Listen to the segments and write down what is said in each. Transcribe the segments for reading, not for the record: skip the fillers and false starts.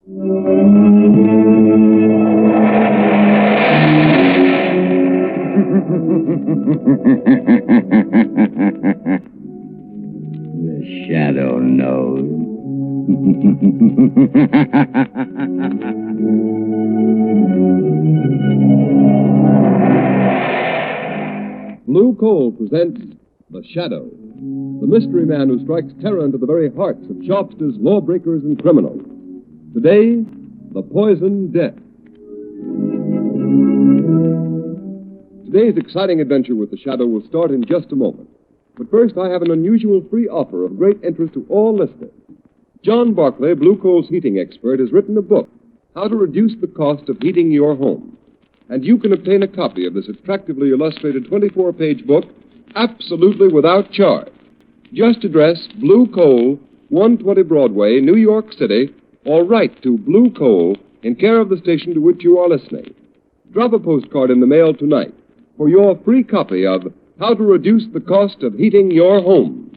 The shadow knows. Blue Coal presents The Shadow, the mystery man who strikes terror into the very hearts of shopsters, lawbreakers, and criminals. Today, the poison death. Today's exciting adventure with The Shadow will start in just a moment. But first, I have an unusual free offer of great interest to all listeners. John Barclay, Blue Coal's heating expert, has written a book, How to Reduce the Cost of Heating Your Home. And you can obtain a copy of this attractively illustrated 24-page book absolutely without charge. Just address Blue Coal, 120 Broadway, New York City, or write to Blue Coal in care of the station to which you are listening. Drop a postcard in the mail tonight for your free copy of How to Reduce the Cost of Heating Your Home.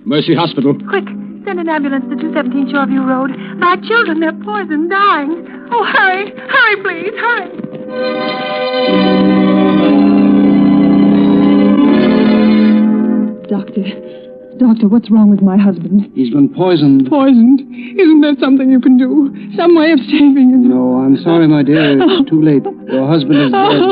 Mercy Hospital. Quick, send an ambulance to 217 Shoreview Road. My children, they're poisoned, dying. Oh, hurry. Hurry, please, hurry. Doctor, what's wrong with my husband? He's been poisoned. Poisoned? Isn't there something you can do? Some way of saving him? No, I'm sorry, my dear. It's too late. Your husband is dead.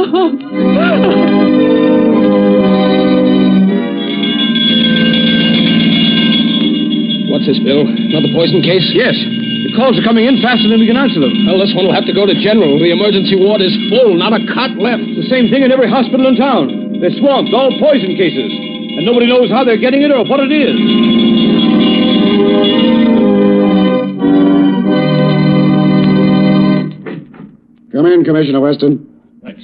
What's this, Bill? Another poison case? Yes. The calls are coming in faster than we can answer them. Well, this one will have to go to General. The emergency ward is full. Not a cot left. The same thing in every hospital in town. They're swamped, all poison cases. And nobody knows how they're getting it or what it is. Come in, Commissioner Weston. Thanks.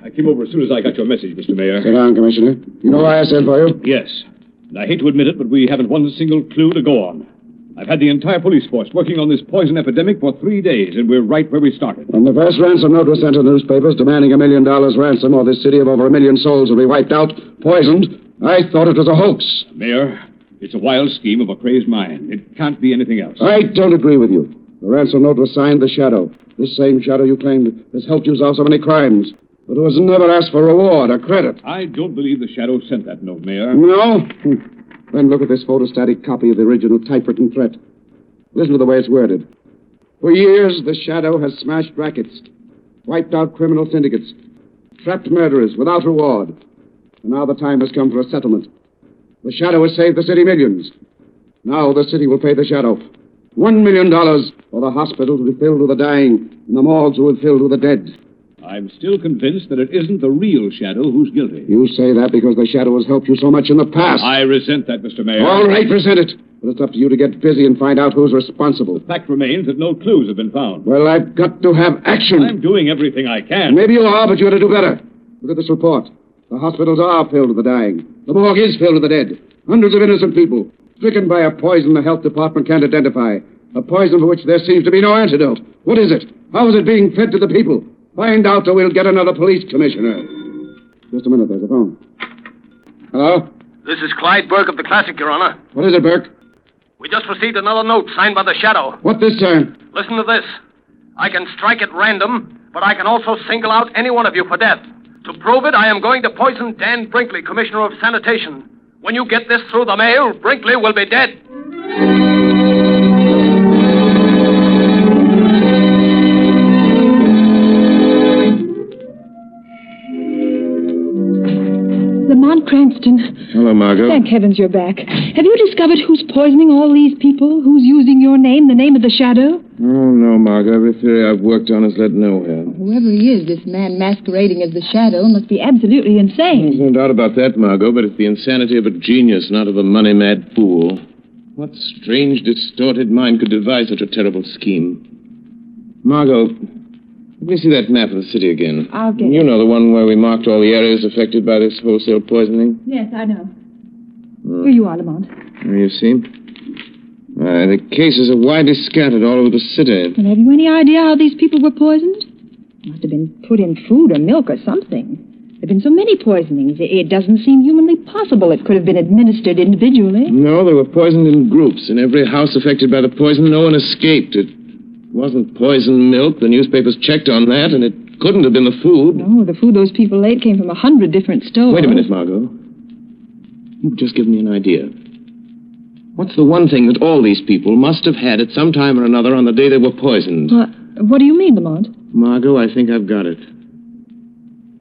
I came over as soon as I got your message, Mr. Mayor. Sit down, Commissioner. You know why I sent for you? Yes. And I hate to admit it, but we haven't one single clue to go on. I've had the entire police force working on this poison epidemic for 3 days, and we're right where we started. When the first ransom note was sent to the newspapers demanding $1 million ransom, or this city of over 1 million souls will be wiped out, poisoned, I thought it was a hoax. Mayor, it's a wild scheme of a crazed mind. It can't be anything else. I don't agree with you. The ransom note was signed The Shadow. This same Shadow you claimed has helped you solve so many crimes, but who has never asked for reward or credit. I don't believe the Shadow sent that note, Mayor. No? Then look at this photostatic copy of the original typewritten threat. Listen to the way it's worded. For years, the Shadow has smashed rackets, wiped out criminal syndicates, trapped murderers without reward. And now the time has come for a settlement. The Shadow has saved the city millions. Now the city will pay the Shadow $1 million for the hospital to be filled with the dying and the morgues will be filled with the dead. I'm still convinced that it isn't the real Shadow who's guilty. You say that because the Shadow has helped you so much in the past. I resent that, Mr. Mayor. All right, resent it. But it's up to you to get busy and find out who's responsible. The fact remains that no clues have been found. Well, I've got to have action. I'm doing everything I can. Maybe you are, but you ought to do better. Look at this report. The hospitals are filled with the dying. The morgue is filled with the dead. Hundreds of innocent people, stricken by a poison the health department can't identify. A poison for which there seems to be no antidote. What is it? How is it being fed to the people? Find out or we'll get another police commissioner. Just a minute, there's a phone. Hello? This is Clyde Burke of the Classic, Your Honor. What is it, Burke? We just received another note signed by the Shadow. What this time? Listen to this. I can strike at random, but I can also single out any one of you for death. To prove it, I am going to poison Dan Brinkley, Commissioner of Sanitation. When you get this through the mail, Brinkley will be dead. Lamont Cranston. Hello, Margot. Thank heavens you're back. Have you discovered who's poisoning all these people? Who's using your name, the name of the Shadow? Oh, no, Margot. Every theory I've worked on has led nowhere. Whoever he is, this man masquerading as the Shadow must be absolutely insane. There's no doubt about that, Margot, but it's the insanity of a genius, not of a money-mad fool. What strange, distorted mind could devise such a terrible scheme? Margot, let me see that map of the city again. I'll get it. You know, the one where we marked all the areas affected by this wholesale poisoning? Yes, I know. Here you are, Lamont. You see? The cases are widely scattered all over the city. And have you any idea how these people were poisoned? Must have been put in food or milk or something. There have been so many poisonings. It doesn't seem humanly possible it could have been administered individually. No, they were poisoned in groups. In every house affected by the poison, no one escaped. It wasn't poisoned milk. The newspapers checked on that, and it couldn't have been the food. No, the food those people ate came from 100 different stores. Wait a minute, Margot. You've just given me an idea. What's the one thing that all these people must have had at some time or another on the day they were poisoned? What do you mean, Lamont? Margot, I think I've got it.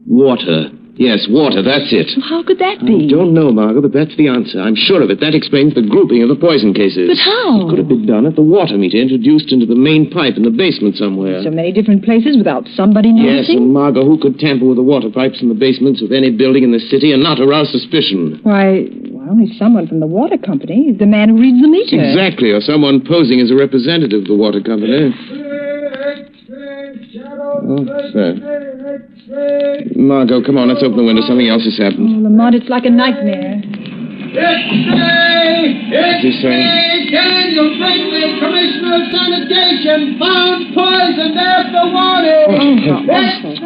Water. Yes, water, that's it. Well, how could that be? I don't know, Margot, but that's the answer. I'm sure of it. That explains the grouping of the poison cases. But how? It could have been done at the water meter, introduced into the main pipe in the basement somewhere. So many different places without somebody Yes, noticing? and Margot, who could tamper with the water pipes in the basements of any building in the city and not arouse suspicion? Why, only someone from the water company. The man who reads the meter. Exactly, or someone posing as a representative of the water company. Oh, sir. Margot, come on, let's open the window. Something else has happened. Oh, Lamont, it's like a nightmare. What's he saying? Daniel Brinkley, Commissioner of Sanitation, found poisoned after warning. Extra,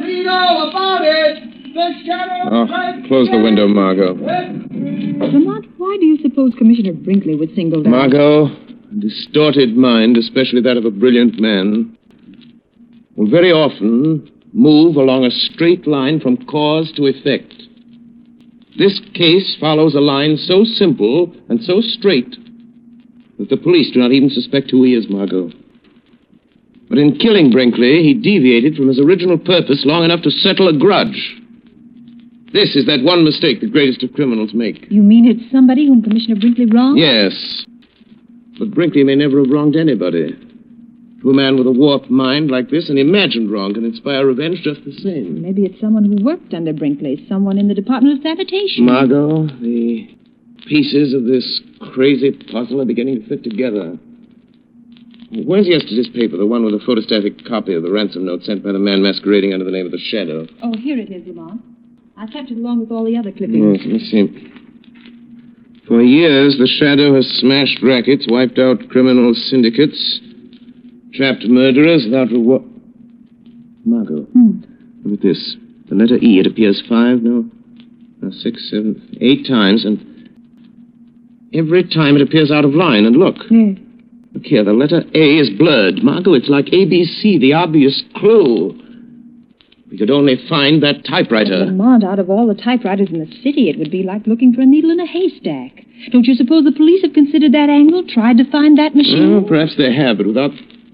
read all about it. The shadow... Close the window, Margot. Lamont, why do you suppose Commissioner Brinkley was singled out? Margot, a distorted mind, especially that of a brilliant man, will very often move along a straight line from cause to effect. This case follows a line so simple and so straight that the police do not even suspect who he is, Margot. But in killing Brinkley, he deviated from his original purpose long enough to settle a grudge. This is that one mistake the greatest of criminals make. You mean it's somebody whom Commissioner Brinkley wronged? Yes. But Brinkley may never have wronged anybody. To a man with a warped mind like this, an imagined wrong can inspire revenge just the same. Maybe it's someone who worked under Brinkley, someone in the Department of Sanitation. Margot, the pieces of this crazy puzzle are beginning to fit together. Where's yesterday's paper, the one with a photostatic copy of the ransom note sent by the man masquerading under the name of the Shadow? Oh, here it is, Lamont. I kept it along with all the other clippings. Yes, let me see. For years, the Shadow has smashed rackets, wiped out criminal syndicates, trapped murderers without reward. Margot, look at this. The letter E, it appears 6, 7, 8 times, and every time it appears out of line. And look. Yes. Look here, the letter A is blurred. Margot, it's like ABC, the obvious clue. We could only find that typewriter. Lamont, out of all the typewriters in the city, it would be like looking for a needle in a haystack. Don't you suppose the police have considered that angle, tried to find that machine? Well, perhaps they have, but without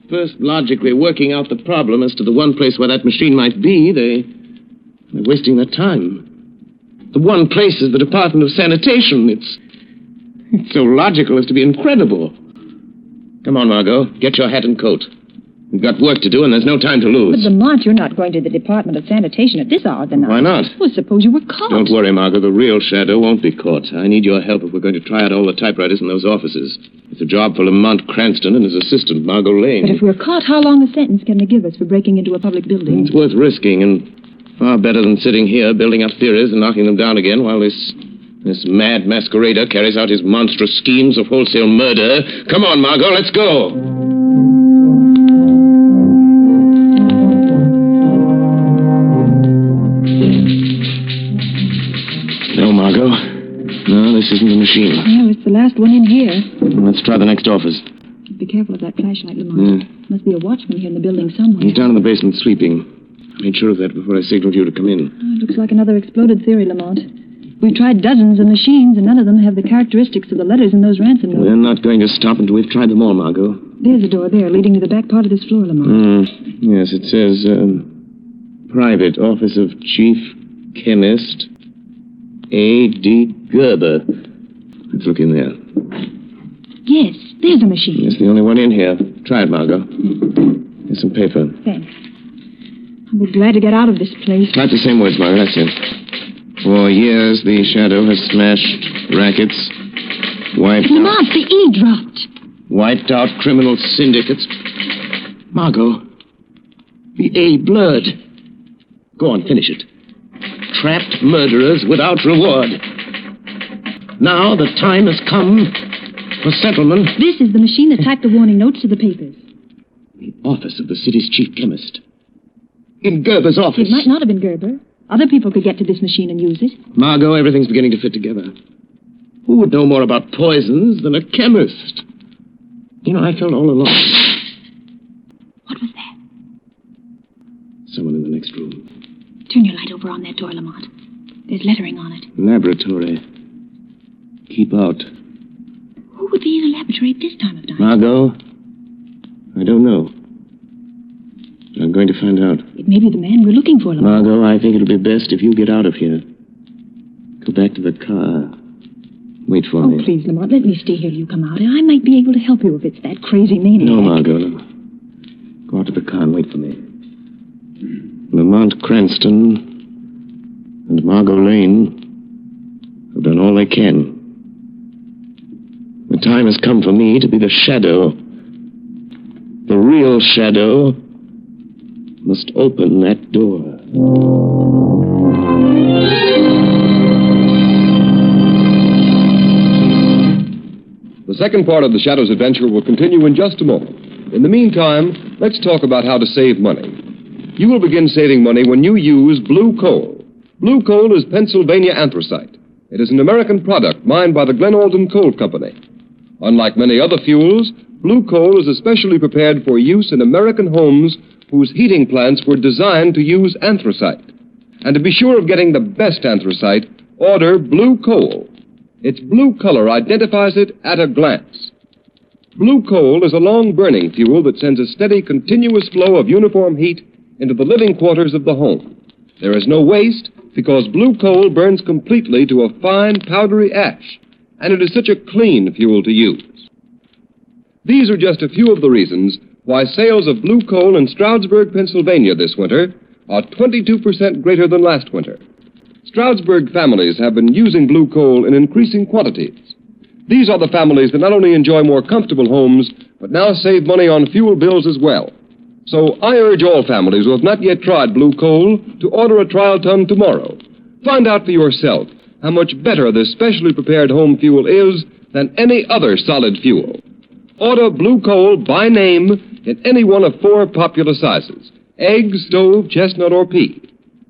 first logically working out the problem as to the one place where that machine might be, they're wasting their time. The one place is the Department of Sanitation. It's so logical as to be incredible. Come on, Margot. Get your hat and coat. We've got work to do, and there's no time to lose. But, Lamont, you're not going to the Department of Sanitation at this hour of the night. Why not? Well, suppose you were caught. Don't worry, Margot. The real Shadow won't be caught. I need your help if we're going to try out all the typewriters in those offices. It's a job for Lamont Cranston and his assistant, Margot Lane. But if we're caught, how long a sentence can they give us for breaking into a public building? It's worth risking, and far better than sitting here building up theories and knocking them down again while this mad masquerader carries out his monstrous schemes of wholesale murder. Come on, Margot, let's go. No, Margot. No, this isn't the machine. Well, it's the last one in here. Let's try the next office. Be careful of that flashlight, Lamont. Must be a watchman here in the building somewhere. He's down in the basement sleeping. I made sure of that before I signaled you to come in. Oh, it looks like another exploded theory, Lamont. We've tried dozens of machines, and none of them have the characteristics of the letters in those ransom notes. We're not going to stop until we've tried them all, Margot. There's a door there leading to the back part of this floor, Lamont. Yes, it says, Private Office of Chief Chemist A.D. Gerber. Let's look in there. Yes, there's a machine. It's the only one in here. Try it, Margot. Here's some paper. Thanks. I'll be glad to get out of this place. Type the same words, Margot. That's it. For years, the Shadow has smashed rackets, wiped Lamont, the E dropped. Wiped out criminal syndicates. Margot, the A blurred. Go on, finish it. Trapped murderers without reward. Now the time has come for settlement. This is the machine that typed the warning notes to the papers. The office of the city's chief chemist. in Gerber's office. It might not have been Gerber. Other people could get to this machine and use it. Margot, everything's beginning to fit together. Who would know more about poisons than a chemist? You know, I felt all along. What was that? Someone in the next room. Turn your light over on that door, Lamont. There's lettering on it. Laboratory. Keep out. Who would be in a laboratory at this time of night? Margot, I don't know. I'm going to find out. It may be the man we're looking for, Lamont. Margot, I think it'll be best if you get out of here. Go back to the car. Wait for me. Oh, please, Lamont, let me stay here till you come out. I might be able to help you if it's that crazy maniac. No, Margot, no. Go out to the car and wait for me. Lamont Cranston and Margot Lane have done all they can. The time has come for me to be the shadow. The real shadow must open that door. The second part of the Shadow's adventure will continue in just a moment. In the meantime, let's talk about how to save money. You will begin saving money when you use blue coal. Blue coal is Pennsylvania anthracite. It is an American product mined by the Glen Alden Coal Company. Unlike many other fuels, blue coal is especially prepared for use in American homes whose heating plants were designed to use anthracite. And to be sure of getting the best anthracite, order blue coal. Its blue color identifies it at a glance. Blue coal is a long-burning fuel that sends a steady, continuous flow of uniform heat into the living quarters of the home. There is no waste because blue coal burns completely to a fine, powdery ash, and it is such a clean fuel to use. These are just a few of the reasons why sales of blue coal in Stroudsburg, Pennsylvania this winter are 22% greater than last winter. Stroudsburg families have been using blue coal in increasing quantities. These are the families that not only enjoy more comfortable homes, but now save money on fuel bills as well. So I urge all families who have not yet tried blue coal to order a trial ton tomorrow. Find out for yourself how much better this specially prepared home fuel is than any other solid fuel. Order blue coal by name in any one of 4 popular sizes: egg, stove, chestnut, or pea.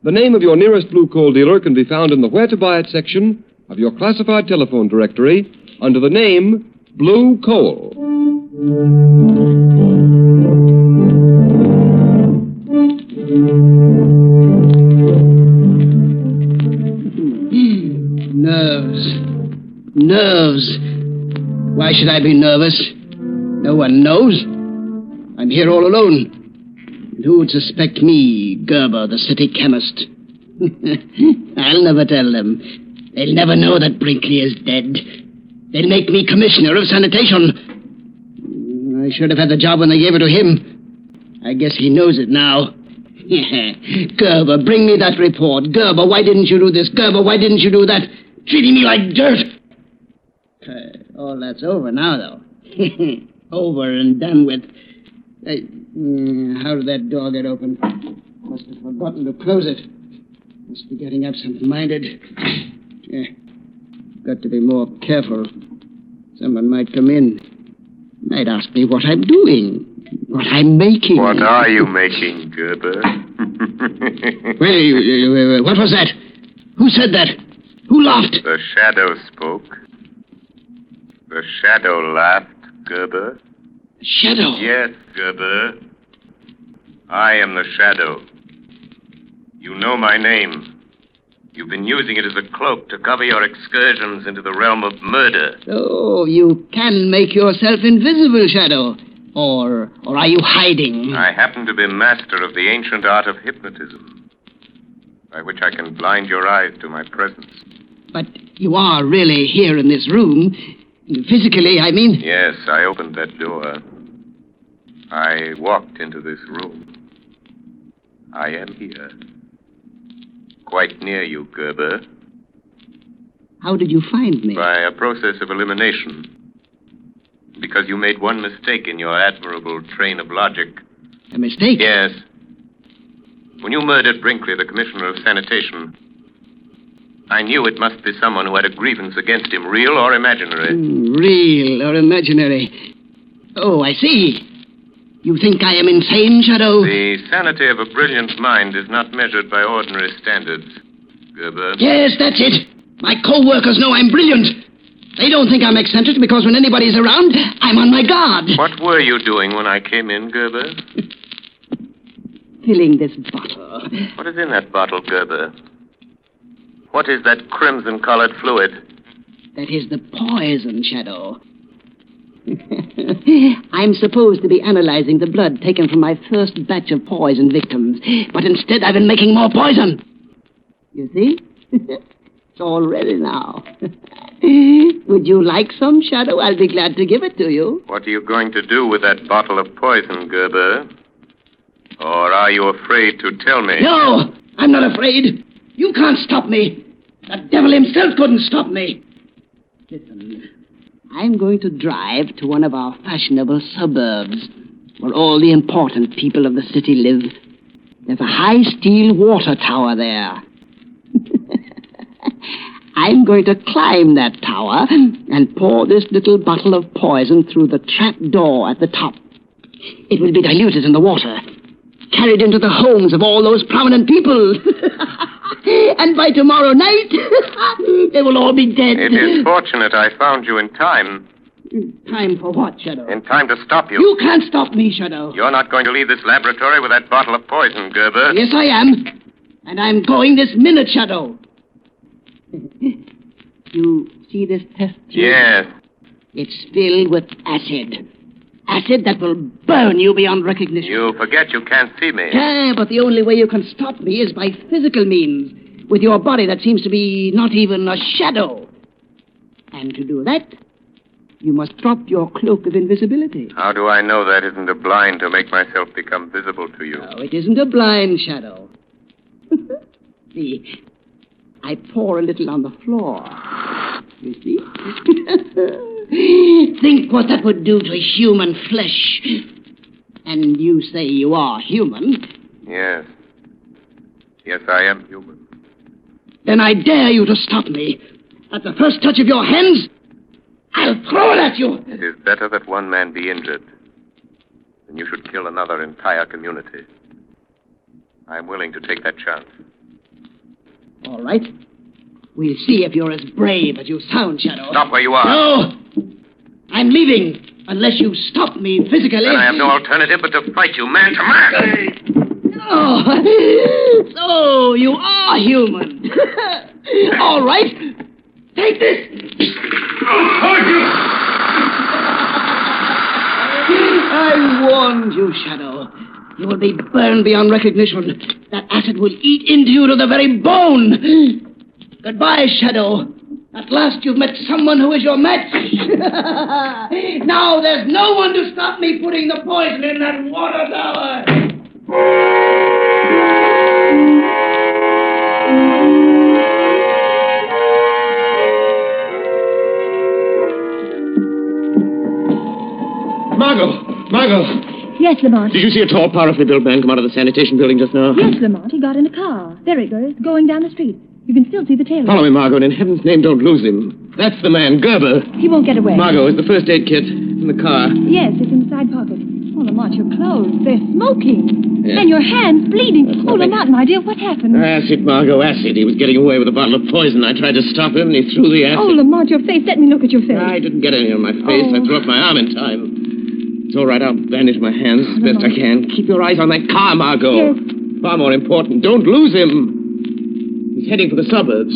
The name of your nearest blue coal dealer can be found in the Where to Buy It section of your classified telephone directory under the name Blue Coal. Nerves. Why should I be nervous? No one knows. I'm here all alone. And who would suspect me, Gerber, the city chemist? I'll never tell them. They'll never know that Brinkley is dead. They'll make me commissioner of sanitation. I should have had the job when they gave it to him. I guess he knows it now. Gerber, bring me that report. Gerber, why didn't you do this? Gerber, why didn't you do that? Treating me like dirt. All that's over now, though. Over and done with. How did that door get open? Must have forgotten to close it. Must be getting absent-minded. Got to be more careful. Someone might come in. Might ask me what I'm doing. What I'm making. What are you making, Gerber? Wait, what was that? Who said that? Who laughed? The shadow spoke. The shadow laughed, Gerber. Shadow? Yes, Gerber. I am the shadow. You know my name. You've been using it as a cloak to cover your excursions into the realm of murder. Oh, you can make yourself invisible, Shadow. Or are you hiding? I happen to be master of the ancient art of hypnotism, by which I can blind your eyes to my presence. But you are really here in this room. Physically, I mean. Yes, I opened that door. I walked into this room. I am here. Quite near you, Gerber. How did you find me? By a process of elimination. Because you made one mistake in your admirable train of logic. A mistake? Yes. When you murdered Brinkley, the commissioner of sanitation, I knew it must be someone who had a grievance against him, real or imaginary. Real or imaginary. Oh, I see. You think I am insane, Shadow? The sanity of a brilliant mind is not measured by ordinary standards, Gerber. Yes, that's it. My co-workers know I'm brilliant. They don't think I'm eccentric because when anybody's around, I'm on my guard. What were you doing when I came in, Gerber? Filling this bottle. What is in that bottle, Gerber? What is that crimson-colored fluid? That is the poison, Shadow. I'm supposed to be analyzing the blood taken from my first batch of poison victims, but instead I've been making more poison. You see? It's all ready now. Would you like some, Shadow? I'll be glad to give it to you. What are you going to do with that bottle of poison, Gerber? Or are you afraid to tell me? No, I'm not afraid. You can't stop me. The devil himself couldn't stop me. Listen, I'm going to drive to one of our fashionable suburbs where all the important people of the city live. There's a high steel water tower there. I'm going to climb that tower and pour this little bottle of poison through the trap door at the top. It will be diluted in the water, carried into the homes of all those prominent people. And by tomorrow night, they will all be dead. It is fortunate I found you in time. In time for what, Shadow? In time to stop you. You can't stop me, Shadow. You're not going to leave this laboratory with that bottle of poison, Gerber. Yes, I am. And I'm going this minute, Shadow. You see this test tube? Yes. It's filled with acid. Acid that will burn you beyond recognition. You forget you can't see me. Yeah, but the only way you can stop me is by physical means, with your body that seems to be not even a shadow. And to do that, you must drop your cloak of invisibility. How do I know that isn't a blind to make myself become visible to you? No, it isn't a blind, Shadow. See, I pour a little on the floor. You see? Think what that would do to human flesh. And you say you are human. Yes. Yes, I am human. Then I dare you to stop me. At the first touch of your hands, I'll throw it at you. It is better that one man be injured than you should kill another entire community. I'm willing to take that chance. All right. We'll see if you're as brave as you sound, Shadow. Stop where you are. No! I'm leaving, unless you stop me physically. Then I have no alternative but to fight you man to man. Oh, so you are human. All right. Take this. I warned you, Shadow. You will be burned beyond recognition. That acid will eat into you to the very bone. Goodbye, Shadow. At last you've met someone who is your match. Now there's no one to stop me putting the poison in that water tower. Margot! Yes, Lamont. Did you see a tall, powerfully built man come out of the sanitation building just now? Yes, Lamont. He got in a car. There he goes, going down the street. You can still see the tail. Follow me, Margot, and in heaven's name, don't lose him. That's the man, Gerber. He won't get away. Margot, is the first aid kit in the car? Yes, it's in the side pocket. Oh, Lamont, your clothes, they're smoking. Yeah. And your hands bleeding. That's Oh, nothing. Lamont, my dear, what happened? Acid, Margot, acid. He was getting away with a bottle of poison. I tried to stop him, and he threw the acid. Oh, Lamont, your face. Let me look at your face. I didn't get any on my face. Oh. I threw up my arm in time. It's all right. I'll bandage my hands as best I can. Keep your eyes on that car, Margot. Yes. Far more important, don't lose him. He's heading for the suburbs.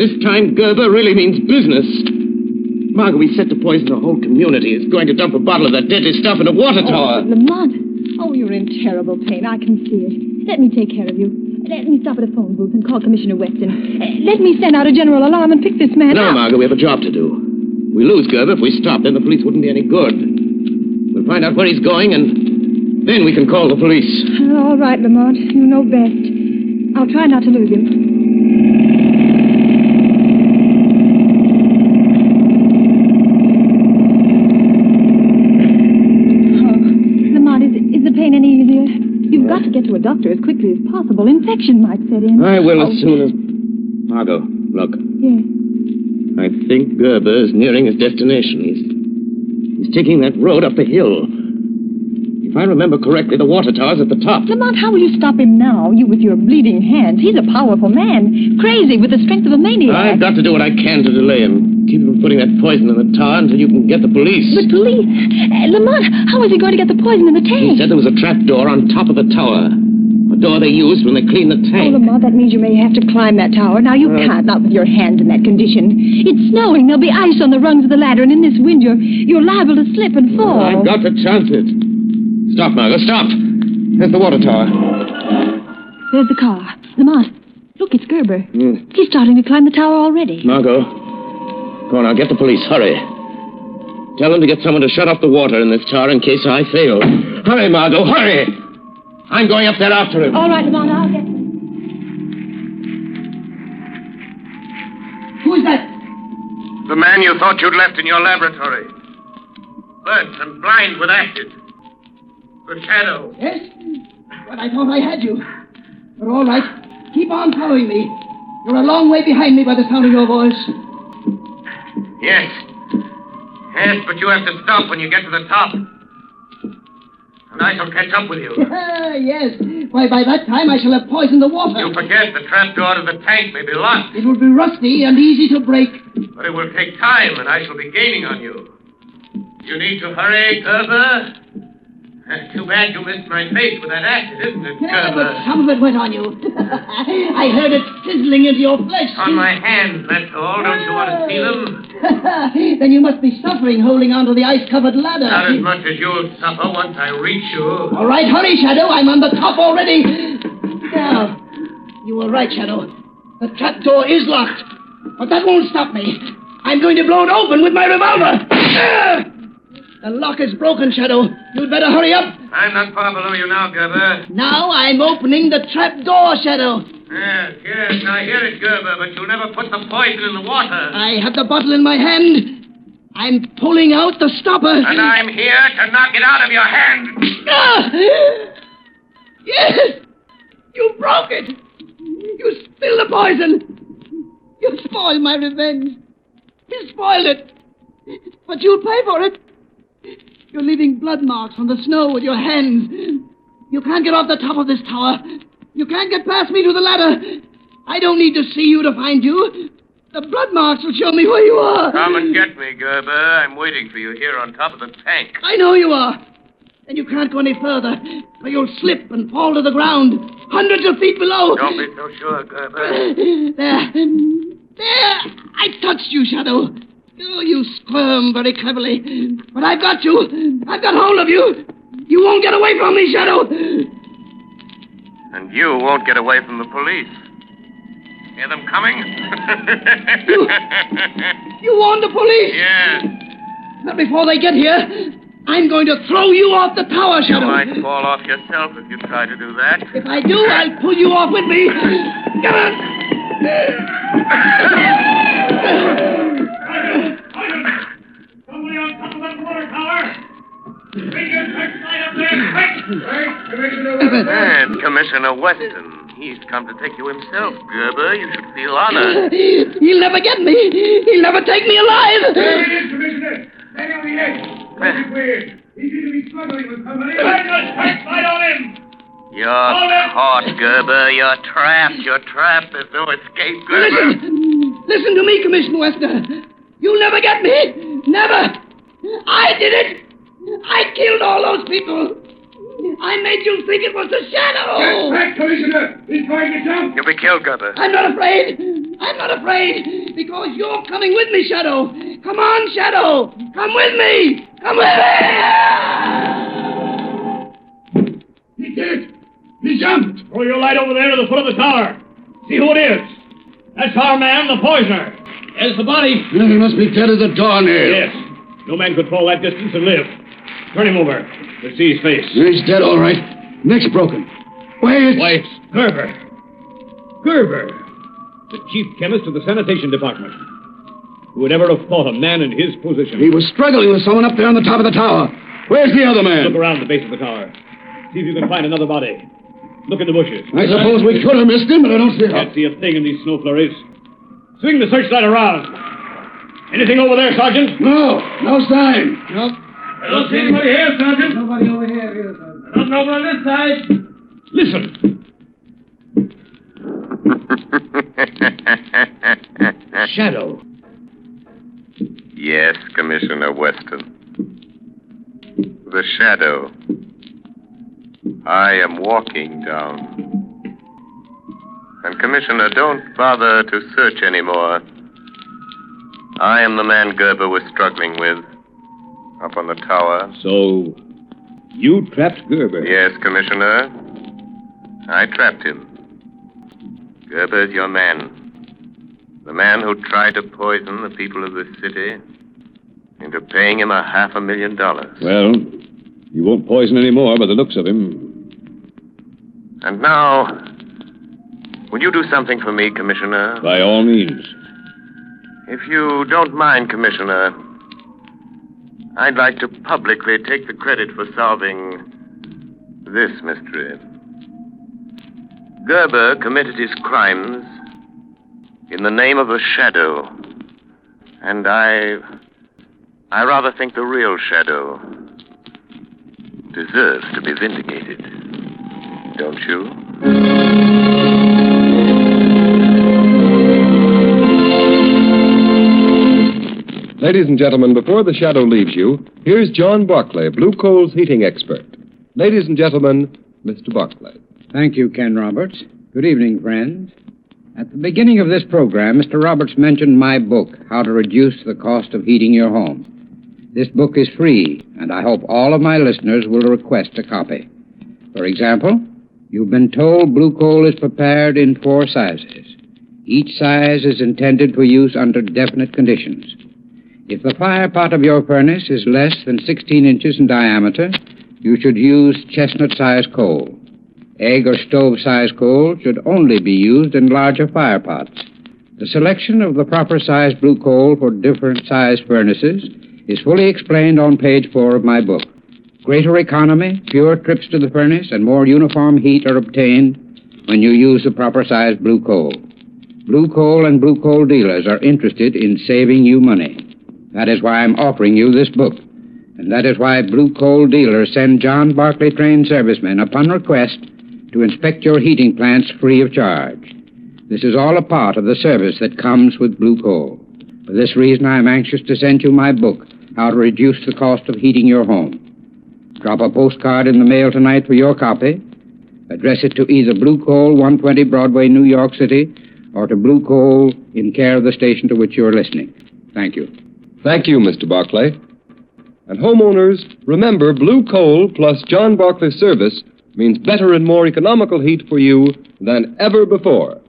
This time, Gerber really means business. Margot, we set to poison the whole community. He's going to dump a bottle of that deadly stuff in a water tower. Oh, Lamont. Oh, you're in terrible pain. I can see it. Let me take care of you. Let me stop at a phone booth and call Commissioner Weston. Let me send out a general alarm and pick this man No, up. Margot, we have a job to do. We lose Gerber. If we stop, then the police wouldn't be any good. We'll find out where he's going, and then we can call the police. All right, Lamont. You know best. I'll try not to lose him. Is the pain any easier? You've got to get to a doctor as quickly as possible. Infection might set in. I will as soon as... Margot, look. Yes. I think Gerber is nearing his destination. He's taking that road up the hill. If I remember correctly, the water tower's at the top. Lamont, how will you stop him now? You with your bleeding hands. He's a powerful man. Crazy with the strength of a maniac. I've got to do what I can to delay him. Keep him from putting that poison in the tower until you can get the police. The police? Lamont, how is he going to get the poison in the tank? He said there was a trap door on top of the tower. A door they used when they cleaned the tank. Oh, Lamont, that means you may have to climb that tower. Now, you can't, not with your hands in that condition. It's snowing. There'll be ice on the rungs of the ladder, and in this wind, you're liable to slip and fall. I've got to chance it. Stop, Margot, stop. There's the water tower. There's the car. Lamont, look, it's Gerber. He's starting to climb the tower already. Margot, go on, now, get the police. Hurry. Tell them to get someone to shut off the water in this tower in case I fail. Hurry, Margot, hurry! I'm going up there after him. All right, Lamont, I'll get him. Who is that? The man you thought you'd left in your laboratory. Burnt and blind with acid. The shadow. Yes? But I thought I had you. But all right. Keep on following me. You're a long way behind me by the sound of your voice. Yes. Yes, but you have to stop when you get to the top. And I shall catch up with you. Yes. Why, by that time I shall have poisoned the water. You forget the trap door to the tank may be locked. It will be rusty and easy to break. But it will take time, and I shall be gaining on you. You need to hurry, Gerber. Too bad you missed my face with that acid, isn't it, Yeah, Gerber? but some of it went on you. I heard it sizzling into your flesh. On my hands, that's all. Don't you want to see them? Then you must be suffering holding onto the ice-covered ladder. Not as much as you'll suffer once I reach you. All right, hurry, Shadow. I'm on the top already. Now, you were right, Shadow. The trap door is locked. But that won't stop me. I'm going to blow it open with my revolver. The lock is broken, Shadow. You'd better hurry up. I'm not far below you now, Gerber. Now I'm opening the trap door, Shadow. Yes, I hear it, Gerber, but you'll never put the poison in the water. I have the bottle in my hand. I'm pulling out the stopper. And I'm here to knock it out of your hand. Yes! You broke it! You spilled the poison! You spoiled my revenge. You spoiled it. But you'll pay for it. You're leaving blood marks on the snow with your hands. You can't get off the top of this tower. You can't get past me to the ladder. I don't need to see you to find you. The blood marks will show me where you are. Come and get me, Gerber. I'm waiting for you here on top of the tank. I know you are. And you can't go any further, or you'll slip and fall to the ground, hundreds of feet below. Don't be so sure, Gerber. There. I touched you, Shadow. Oh, you squirm very cleverly. But I've got you. I've got hold of you. You won't get away from me, Shadow. And you won't get away from the police. Hear them coming? You warned the police? Yes. But before they get here, I'm going to throw you off the tower, You Shadow. might fall off yourself if you try to do that. If I do, I'll pull you off with me. Come on. Somebody on top of that water tower! Bring your searchlight up there, quick! And Commissioner Weston. He's come to take you himself, Gerber. You should feel honored. He'll never get me. He'll never take me alive. There he is, Commissioner! Standing on the edge! That's weird. He seems to be struggling with somebody. Bring your searchlight on him! You're caught, Gerber. You're trapped. You're trapped. There's no escape, Gerber. Listen to me, Commissioner Weston. You'll never get me. Never. I did it. I killed all those people. I made you think it was the Shadow. Get back, Commissioner! He's trying to jump! You'll be killed, Gerber. I'm not afraid. I'm not afraid. Because you're coming with me, Shadow. Come on, Shadow. Come with me. Come with me. He did it! He jumped! Throw your light over there to the foot of the tower. See who it is. That's our man, the poisoner. There's the body. He must be dead as a doornail. Yes. No man could fall that distance and live. Turn him over. Let's see his face. He's dead, all right. Neck's broken. Why, it's Gerber. Gerber. The chief chemist of the sanitation department. Who would ever have thought a man in his position? He was struggling with someone up there on the top of the tower. Where's the other man? Look around the base of the tower. See if you can find another body. Look in the bushes. I suppose we could have missed him, but I don't see how. Can't see a thing in these snow flurries. Swing the searchlight around. Anything over there, Sergeant? No sign. No. I don't see anybody here, Sergeant. Nobody over here, either, Sergeant. Nothing over on this side. Listen. Shadow. Yes, Commissioner Weston. The shadow. I am walking down. And, Commissioner, don't bother to search anymore. I am the man Gerber was struggling with up on the tower. So, you trapped Gerber? Yes, Commissioner. I trapped him. Gerber's your man. The man who tried to poison the people of this city into paying him $500,000. Well, you won't poison any more by the looks of him. And now, will you do something for me, Commissioner? By all means. If you don't mind, Commissioner, I'd like to publicly take the credit for solving this mystery. Gerber committed his crimes in the name of a shadow. And I rather think the real shadow deserves to be vindicated. Don't you? Ladies and gentlemen, before the shadow leaves you, here's John Barclay, Blue Coal's heating expert. Ladies and gentlemen, Mr. Barclay. Thank you, Ken Roberts. Good evening, friends. At the beginning of this program, Mr. Roberts mentioned my book, How to Reduce the Cost of Heating Your Home. This book is free, and I hope all of my listeners will request a copy. For example, you've been told blue coal is prepared in 4 sizes. Each size is intended for use under definite conditions. If the fire pot of your furnace is less than 16 inches in diameter, you should use chestnut-sized coal. Egg or stove-sized coal should only be used in larger fire pots. The selection of the proper size blue coal for different sized furnaces is fully explained on page 4 of my book. Greater economy, fewer trips to the furnace, and more uniform heat are obtained when you use the proper size blue coal. Blue coal and blue coal dealers are interested in saving you money. That is why I'm offering you this book. And that is why blue coal dealers send John Barclay trained servicemen upon request to inspect your heating plants free of charge. This is all a part of the service that comes with blue coal. For this reason, I am anxious to send you my book, How to Reduce the Cost of Heating Your Home. Drop a postcard in the mail tonight for your copy. Address it to either Blue Coal, 120 Broadway, New York City, or to Blue Coal in care of the station to which you're listening. Thank you. Thank you, Mr. Barclay. And homeowners, remember, blue coal plus John Barclay's service means better and more economical heat for you than ever before.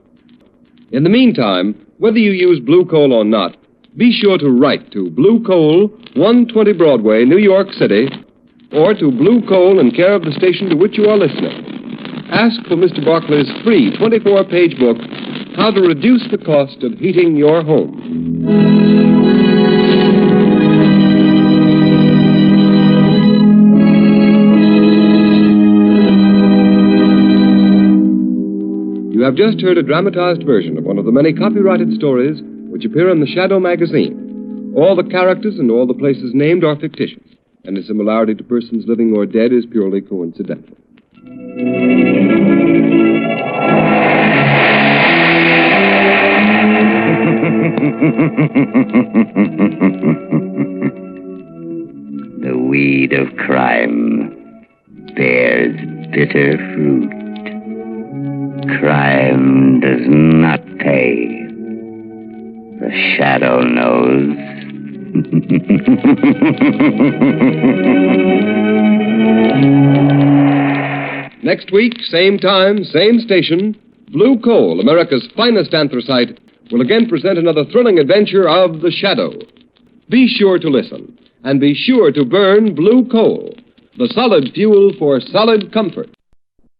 In the meantime, whether you use blue coal or not, be sure to write to Blue Coal, 120 Broadway, New York City, or to Blue Coal in care of the station to which you are listening. Ask for Mr. Barclay's free 24-page book, How to Reduce the Cost of Heating Your Home. You have just heard a dramatized version of one of the many copyrighted stories which appear in the Shadow magazine. All the characters and all the places named are fictitious, and the similarity to persons living or dead is purely coincidental. The weed of crime bears bitter fruit. Crime does not pay. The shadow knows. Next week, same time, same station, Blue Coal, America's finest anthracite, will again present another thrilling adventure of The Shadow. Be sure to listen, and be sure to burn blue coal, the solid fuel for solid comfort.